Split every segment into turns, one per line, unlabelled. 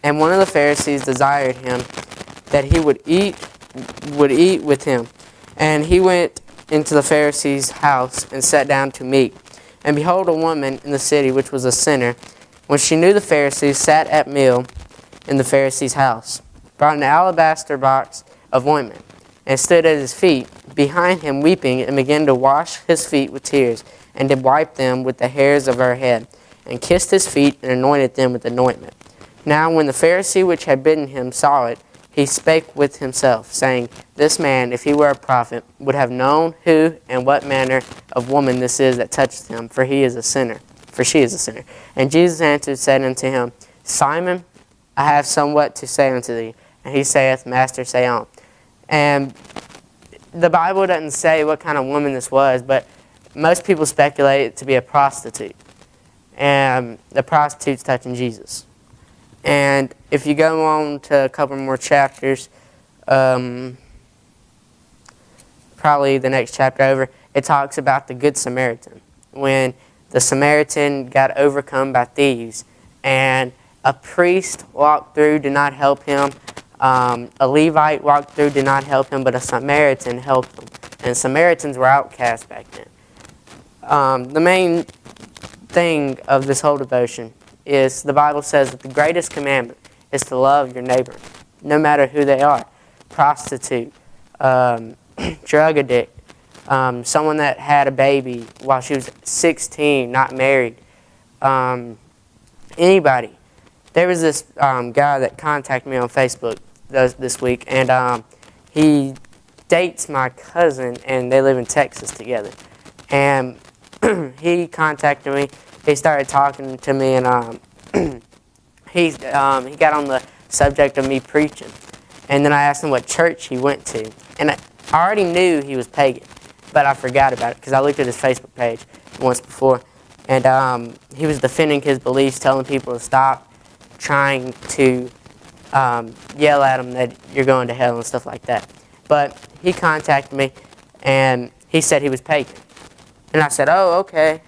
And one of the Pharisees desired him that he would eat with him. And he went into the Pharisee's house and sat down to meat. And behold, a woman in the city, which was a sinner, when she knew the Pharisee, sat at meal in the Pharisee's house, brought an alabaster box of ointment, and stood at his feet behind him weeping, and began to wash his feet with tears, and did wipe them with the hairs of her head, and kissed his feet, and anointed them with anointment. Now when the Pharisee which had bidden him saw it, he spake with himself, saying, This man, if he were a prophet, would have known who and what manner of woman this is that toucheth him, for she is a sinner. And Jesus answered, said unto him, Simon, I have somewhat to say unto thee. And he saith, Master, say on. And the Bible doesn't say what kind of woman this was, but most people speculate it to be a prostitute. And the prostitute's touching Jesus. And if you go on to a couple more chapters, probably the next chapter over, it talks about the Good Samaritan. When the Samaritan got overcome by thieves, and a priest walked through, did not help him. A Levite walked through, did not help him, but a Samaritan helped him. And Samaritans were outcast back then. The main thing of this whole devotion is the Bible says that the greatest commandment is to love your neighbor, no matter who they are. Prostitute, drug addict, someone that had a baby while she was 16, not married, anybody. There was this guy that contacted me on Facebook this week, and he dates my cousin, and they live in Texas together. And he contacted me. He started talking to me, and he got on the subject of me preaching. And then I asked him what church he went to. And I already knew he was pagan, but I forgot about it because I looked at his Facebook page once before. And he was defending his beliefs, telling people to stop trying to yell at him that you're going to hell and stuff like that. But he contacted me, and he said he was pagan. And I said, oh, okay,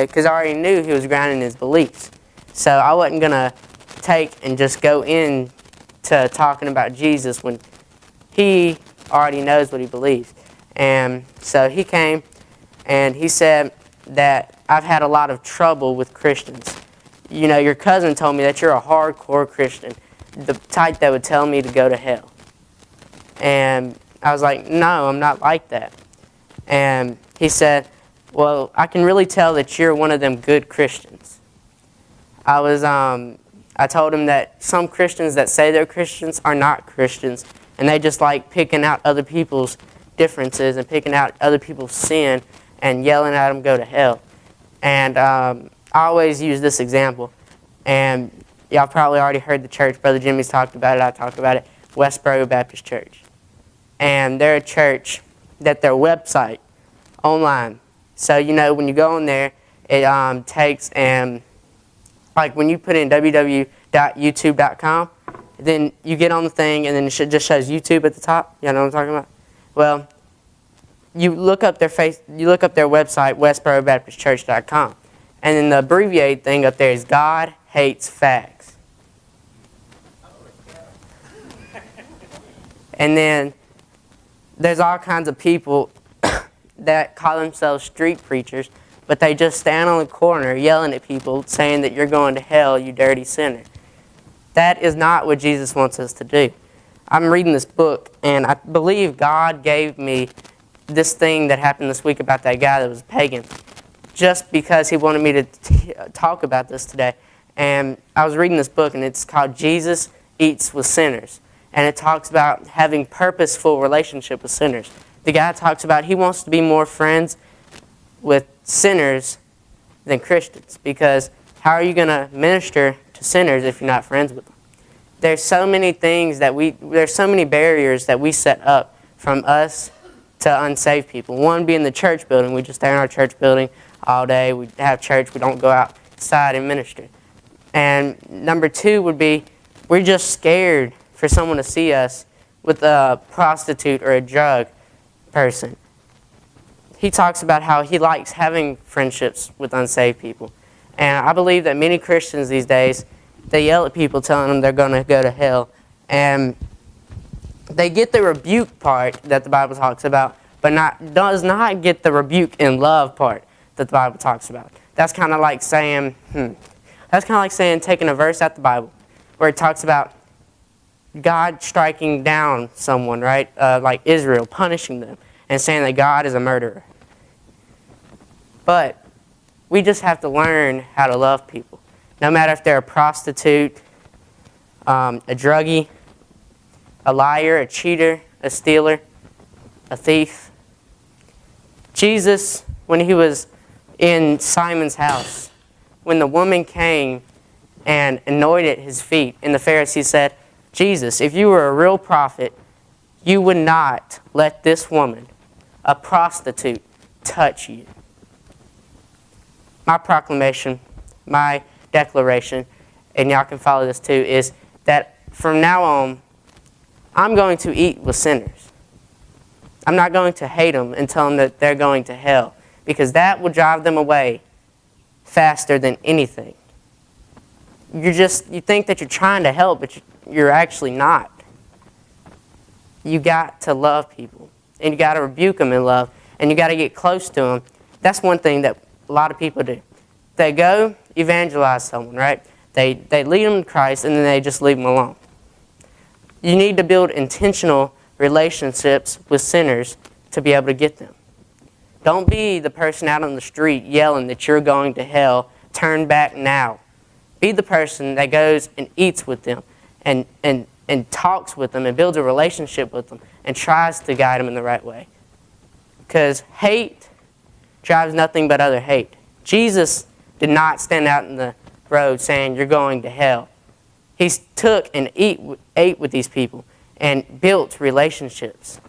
because I already knew he was grounded in his beliefs. So I wasn't going to take and just go in to talking about Jesus when he already knows what he believes. And so he came, and he said that I've had a lot of trouble with Christians. You know, your cousin told me that you're a hardcore Christian, the type that would tell me to go to hell. And I was like, no, I'm not like that. And he said, well, I can really tell that you're one of them good Christians. I told him that some Christians that say they're Christians are not Christians, and they just like picking out other people's differences and picking out other people's sin and yelling at them go to hell. And I always use this example, and y'all probably already heard the church. Brother Jimmy's talked about it. I talked about it. Westboro Baptist Church. And they're a church that their website online. So, you know, when you go on there, it takes and, like when you put in www.youtube.com, then you get on the thing and then it just shows YouTube at the top. You know what I'm talking about? Well, you look up their website, westborobaptistchurch.com. And then the abbreviated thing up there is God Hates Fags. And then there's all kinds of people that call themselves street preachers, but they just stand on the corner yelling at people, saying that you're going to hell, you dirty sinner. That is not what Jesus wants us to do. I'm reading this book, and I believe God gave me this thing that happened this week about that guy that was a pagan, just because he wanted me to talk about this today. And I was reading this book, and it's called Jesus Eats with Sinners. And it talks about having purposeful relationship with sinners. The guy talks about he wants to be more friends with sinners than Christians, because how are you going to minister to sinners if you're not friends with them? There's so many things there's so many barriers that we set up from us to unsaved people. One being the church building. We just stay in our church building all day. We have church. We don't go outside and minister. And number two would be we're just scared for someone to see us with a prostitute or a drug person. He talks about how he likes having friendships with unsaved people. And I believe that many Christians these days They yell at people telling them they're going to go to hell. And they get the rebuke part that the Bible talks about, but does not get the rebuke and love part that the Bible talks about. That's kind of like saying, taking a verse out the Bible where it talks about God striking down someone, right? Like Israel, punishing them and saying that God is a murderer. But we just have to learn how to love people. No matter if they're a prostitute, a druggie, a liar, a cheater, a stealer, a thief. Jesus, when he was in Simon's house, when the woman came and anointed his feet, and the Pharisees said, Jesus, if you were a real prophet, you would not let this woman, a prostitute, touch you. My proclamation, my declaration, and y'all can follow this too, is that from now on, I'm going to eat with sinners. I'm not going to hate them and tell them that they're going to hell, because that will drive them away faster than anything. You think that you're trying to help, but you're actually not. You got to love people, and you got to rebuke them in love, and you got to get close to them. That's one thing that a lot of people do. They go evangelize someone, right? They lead them to Christ, and then they just leave them alone. You need to build intentional relationships with sinners to be able to get them. Don't be the person out on the street yelling that you're going to hell. Turn back now. Be the person that goes and eats with them and talks with them and builds a relationship with them and tries to guide them in the right way. Because hate drives nothing but other hate. Jesus did not stand out in the road saying, you're going to hell. He took and ate with these people and built relationships.